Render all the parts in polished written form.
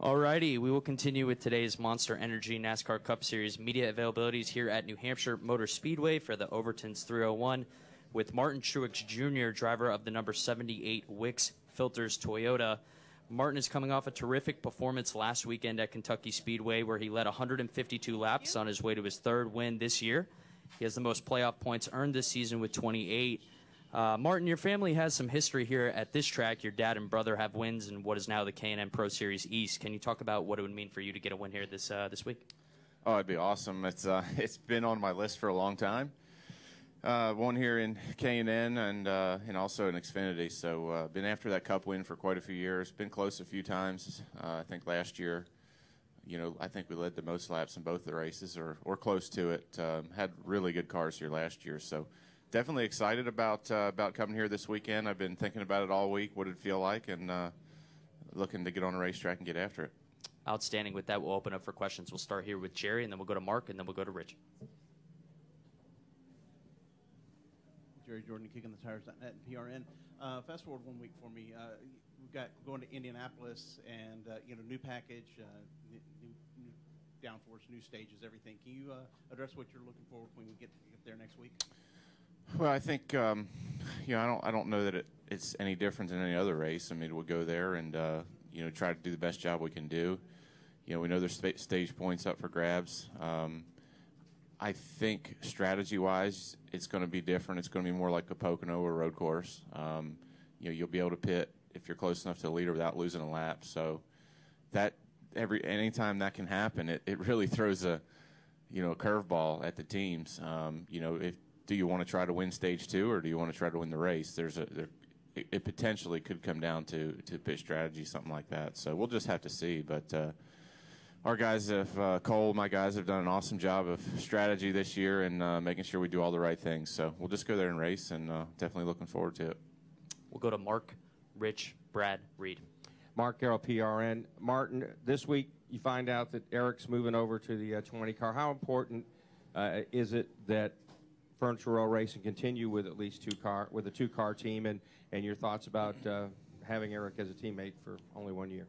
Alrighty, we will continue with today's Monster Energy NASCAR Cup Series media availabilities here at New Hampshire Motor Speedway for the Overton's 301 with Martin Truex Jr., driver of the number 78 Wix Filters Toyota. Martin is coming off a terrific performance last weekend at Kentucky Speedway where he led 152 laps on his way to his third win this year. He has the most playoff points earned this season with 28. Martin, your family has some history here at this track. Your dad and brother have wins in what is now the K&N Pro Series East. Can you talk about what it would mean for you to get a win here this week? Oh, it'd be awesome. It's been on my list for a long time. Won here in K&N and also in Xfinity. So been after that Cup win for quite a few years. Been close a few times. I think last year, I think we led the most laps in both the races or close to it. Had really good cars here last year. So definitely excited about coming here this weekend. I've been thinking about it all week, what it'd feel like, and looking to get on a racetrack and get after it. Outstanding. With that, we'll open up for questions. We'll start here with Jerry, and then we'll go to Mark, and then we'll go to Rich. Jerry Jordan, Kicking the Tires.net and PRN. Fast forward 1 week for me. We've got going to Indianapolis and new package, new downforce, new stages, everything. Can you address what you're looking for when we get there next week? Well, I think I don't know that it's any different than any other race. I mean, we'll go there and try to do the best job we can do. We know there's stage points up for grabs. I think strategy-wise, it's going to be different. It's going to be more like a Pocono or road course. You'll be able to pit if you're close enough to the leader without losing a lap. So that anytime that can happen, it really throws a curveball at the teams. Do you want to try to win stage 2 or do you want to try to win the race? It potentially could come down to pit strategy, something like that. So we'll just have to see. But our guys my guys have done an awesome job of strategy this year and making sure we do all the right things. So we'll just go there and race, and definitely looking forward to it. We'll go to Mark, Rich, Brad, Reed. Mark Carroll, PRN. Martin, this week you find out that Eric's moving over to the 20 car. How important is it that Furniture Row Racing continue with at least a two-car team, and your thoughts about having Eric as a teammate for only 1 year?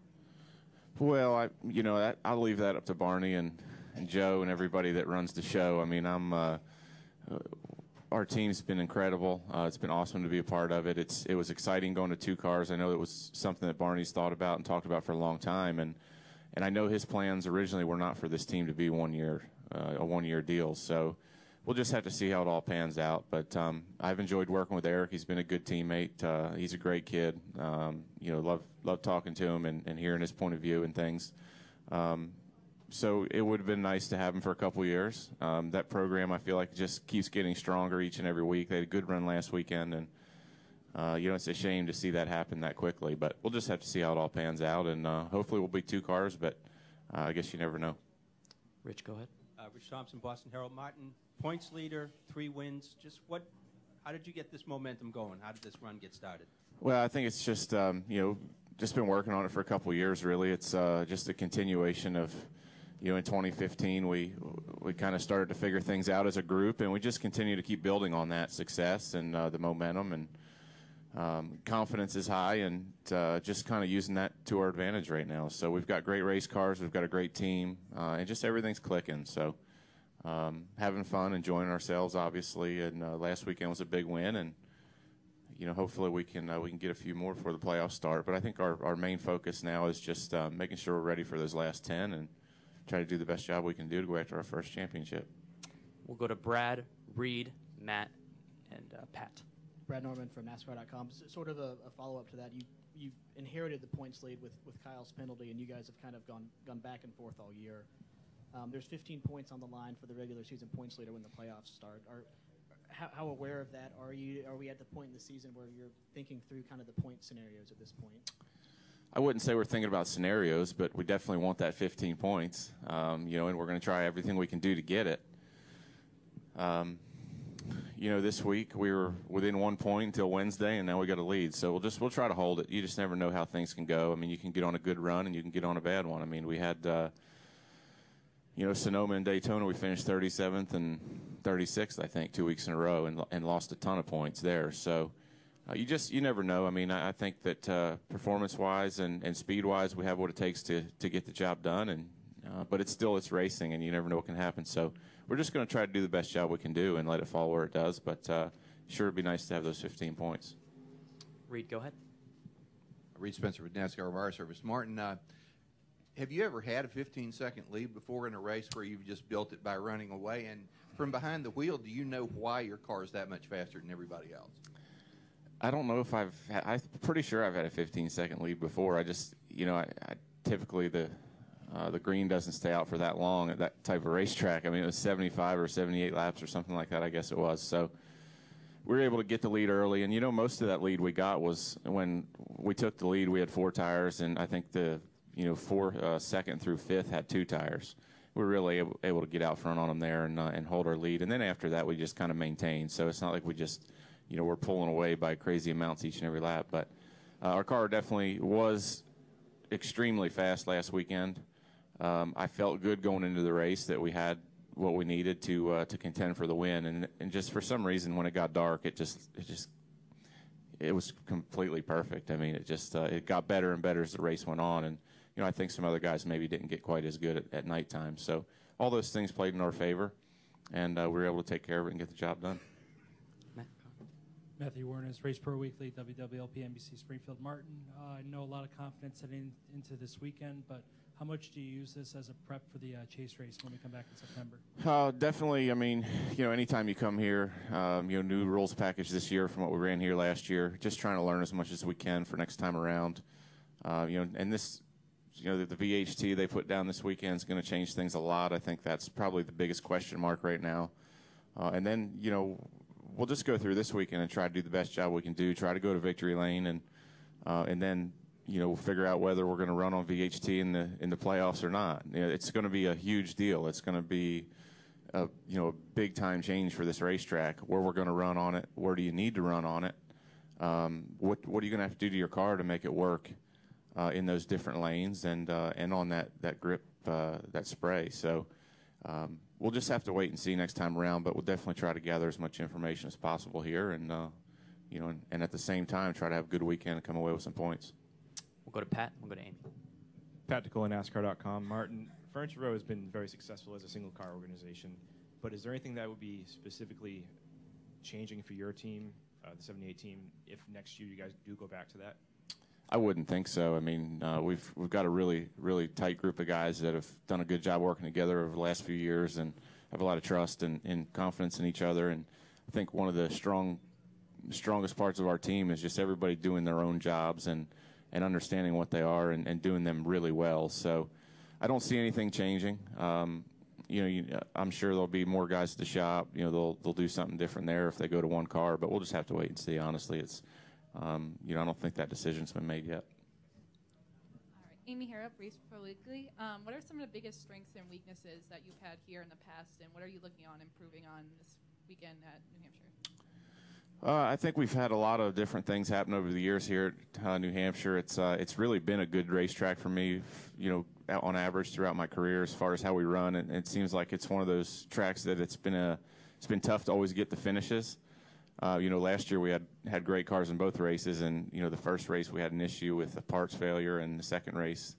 Well, I'll leave that up to Barney and Joe and everybody that runs the show. I mean, our team's been incredible. It's been awesome to be a part of it. It was exciting going to 2 cars. I know it was something that Barney's thought about and talked about for a long time, and I know his plans originally were not for this team to be a 1-year deal. So we'll just have to see how it all pans out. But I've enjoyed working with Eric. He's been a good teammate. He's a great kid. Love talking to him and hearing his point of view and things. So it would have been nice to have him for a couple years. That program, I feel like, just keeps getting stronger each and every week. They had a good run last weekend, and it's a shame to see that happen that quickly. But we'll just have to see how it all pans out, and hopefully we'll be 2 cars, but I guess you never know. Rich, go ahead. Rich Thompson, Boston Herald. Martin, points leader, 3 wins. How did you get this momentum going? How did this run get started? Well, I think it's just just been working on it for a couple of years. Really, it's just a continuation of in 2015 we kind of started to figure things out as a group, and we just continue to keep building on that success and the momentum, and confidence is high, and just kind of using that to our advantage right now. So we've got great race cars, we've got a great team, and just everything's clicking. So having fun, enjoying ourselves, obviously, and last weekend was a big win, and hopefully we can get a few more before the playoffs start. But I think our main focus now is just making sure we're ready for those last 10 and try to do the best job we can do to go after our first championship. We'll go to Brad, Reed, Matt, and Pat. Brad Norman from NASCAR.com. Sort of a follow-up to that. You inherited the points lead with Kyle's penalty, and you guys have kind of gone back and forth all year. There's 15 points on the line for the regular season points leader when the playoffs start. How aware of that are you? Are we at the point in the season where you're thinking through kind of the point scenarios at this point? I wouldn't say we're thinking about scenarios, but we definitely want that 15 points, and we're going to try everything we can do to get it. This week we were within 1 point until Wednesday, and now we got a lead. So we'll try to hold it. You just never know how things can go. I mean, you can get on a good run and you can get on a bad one. I mean, we had, Sonoma and Daytona, we finished 37th and 36th, I think, 2 weeks in a row, and lost a ton of points there. So You never know. I mean, I think that performance-wise and speed-wise, we have what it takes to get the job done. And but it's racing, and you never know what can happen. So we're just going to try to do the best job we can do and let it fall where it does. But sure, it'd be nice to have those 15 points. Reed, go ahead. Reed Spencer with NASCAR Wire Service. Martin, have you ever had a 15-second lead before in a race where you've just built it by running away? And from behind the wheel, do you know why your car is that much faster than everybody else? I don't know if I'm pretty sure I've had a 15-second lead before. I just, I typically the green doesn't stay out for that long at that type of racetrack. I mean, it was 75 or 78 laps or something like that, I guess it was. So we were able to get the lead early. And, most of that lead we got was when we took the lead, we had 4 tires, and I think the, second through fifth had 2 tires. We were really able to get out front on them there and hold our lead. And then after that, we just kind of maintained. So it's not like we just – we're pulling away by crazy amounts each and every lap. But our car definitely was extremely fast last weekend. I felt good going into the race that we had what we needed to contend for the win. And just for some reason, when it got dark, it was completely perfect. I mean, it got better and better as the race went on. And, I think some other guys maybe didn't get quite as good at nighttime. So all those things played in our favor, and we were able to take care of it and get the job done. Matthew Warnes, Race Pro Weekly, WWLP, NBC Springfield. Martin, I know a lot of confidence heading into this weekend, but how much do you use this as a prep for the chase race when we come back in September? Definitely. I mean, anytime you come here, new rules package this year from what we ran here last year, just trying to learn as much as we can for next time around. And this, the VHT they put down this weekend is going to change things a lot. I think that's probably the biggest question mark right now. And then, we'll just go through this weekend and try to do the best job we can do, try to go to victory lane, and then, we'll figure out whether we're going to run on VHT in the playoffs or not. It's going to be a huge deal. It's going to be a big time change for this racetrack. Where we're going to run on it, where do you need to run on it? What are you going to have to do to your car to make it work in those different lanes and on that grip, that spray? So we'll just have to wait and see next time around, but we'll definitely try to gather as much information as possible here, and and at the same time try to have a good weekend and come away with some points. We'll go to Pat. We'll go to Amy. Pat DeCola, NASCAR.com. Martin, Furniture Row has been very successful as a single car organization, but is there anything that would be specifically changing for your team, the 78 team, if next year you guys do go back to that? I wouldn't think so. I mean, we've got a really, really tight group of guys that have done a good job working together over the last few years and have a lot of trust and confidence in each other. And I think one of the strongest parts of our team is just everybody doing their own jobs and understanding what they are and doing them really well. So I don't see anything changing. I'm sure there'll be more guys at the shop. They'll do something different there if they go to one car, but we'll just have to wait and see. Honestly, it's I don't think that decision's been made yet. All right, Amy Harrop, Race Pro Weekly. What are some of the biggest strengths and weaknesses that you've had here in the past, and what are you looking on improving on this weekend at New Hampshire? I think we've had a lot of different things happen over the years here at New Hampshire. It's really been a good racetrack for me, on average throughout my career as far as how we run. And it seems like it's one of those tracks that it's been tough to always get the finishes. Last year we had great cars in both races, and the first race we had an issue with a parts failure, and the second race,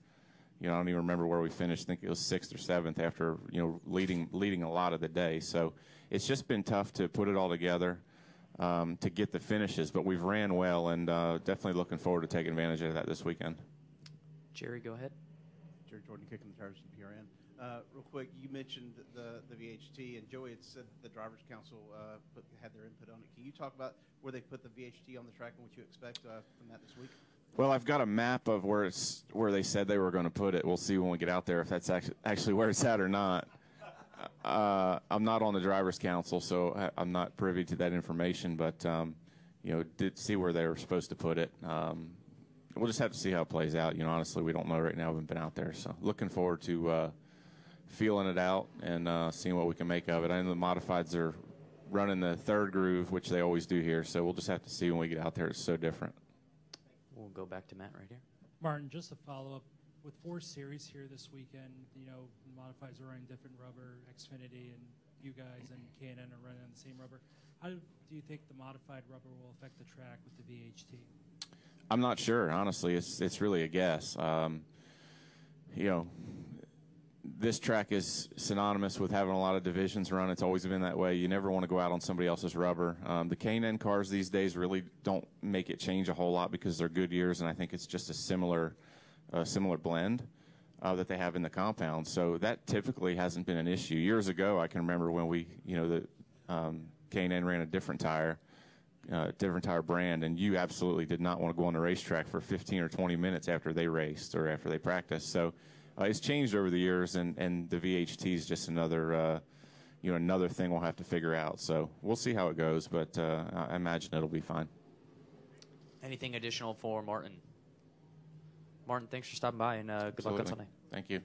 I don't even remember where we finished. I think it was 6th or 7th after leading a lot of the day. So it's just been tough to put it all together. To get the finishes, but we've ran well, and definitely looking forward to taking advantage of that this weekend. Jerry, go ahead. Jerry Jordan, kicking the tires from PRN. Real quick, you mentioned the VHT, and Joey had said the Drivers' Council had their input on it. Can you talk about where they put the VHT on the track and what you expect from that this week? Well, I've got a map of where they said they were going to put it. We'll see when we get out there if that's actually where it's at or not. I'm not on the Drivers' Council, so I'm not privy to that information, but, did see where they were supposed to put it. We'll just have to see how it plays out. Honestly, we don't know right now. We haven't been out there, so looking forward to feeling it out and seeing what we can make of it. I know the modifieds are running the third groove, which they always do here, so we'll just have to see when we get out there. It's so different. We'll go back to Matt right here. Martin, just to follow up, with 4 series here this weekend, the modifieds are running different rubber, Xfinity, and you guys and K&N are running on the same rubber. How do you think the modified rubber will affect the track with the VHT? I'm not sure, honestly. It's really a guess. You know, this track is synonymous with having a lot of divisions run. It's always been that way. You never want to go out on somebody else's rubber. The K&N cars these days really don't make it change a whole lot because they're Goodyears, and I think it's just a similar blend that they have in the compound. So that typically hasn't been an issue. Years ago, I can remember when the K&N ran a different tire brand, and you absolutely did not want to go on the racetrack for 15 or 20 minutes after they raced or after they practiced. So it's changed over the years, and the VHT is just another thing we'll have to figure out. So we'll see how it goes, but I imagine it'll be fine. Anything additional for Martin? Martin, thanks for stopping by, and good luck on Absolutely. Sunday. Thank you.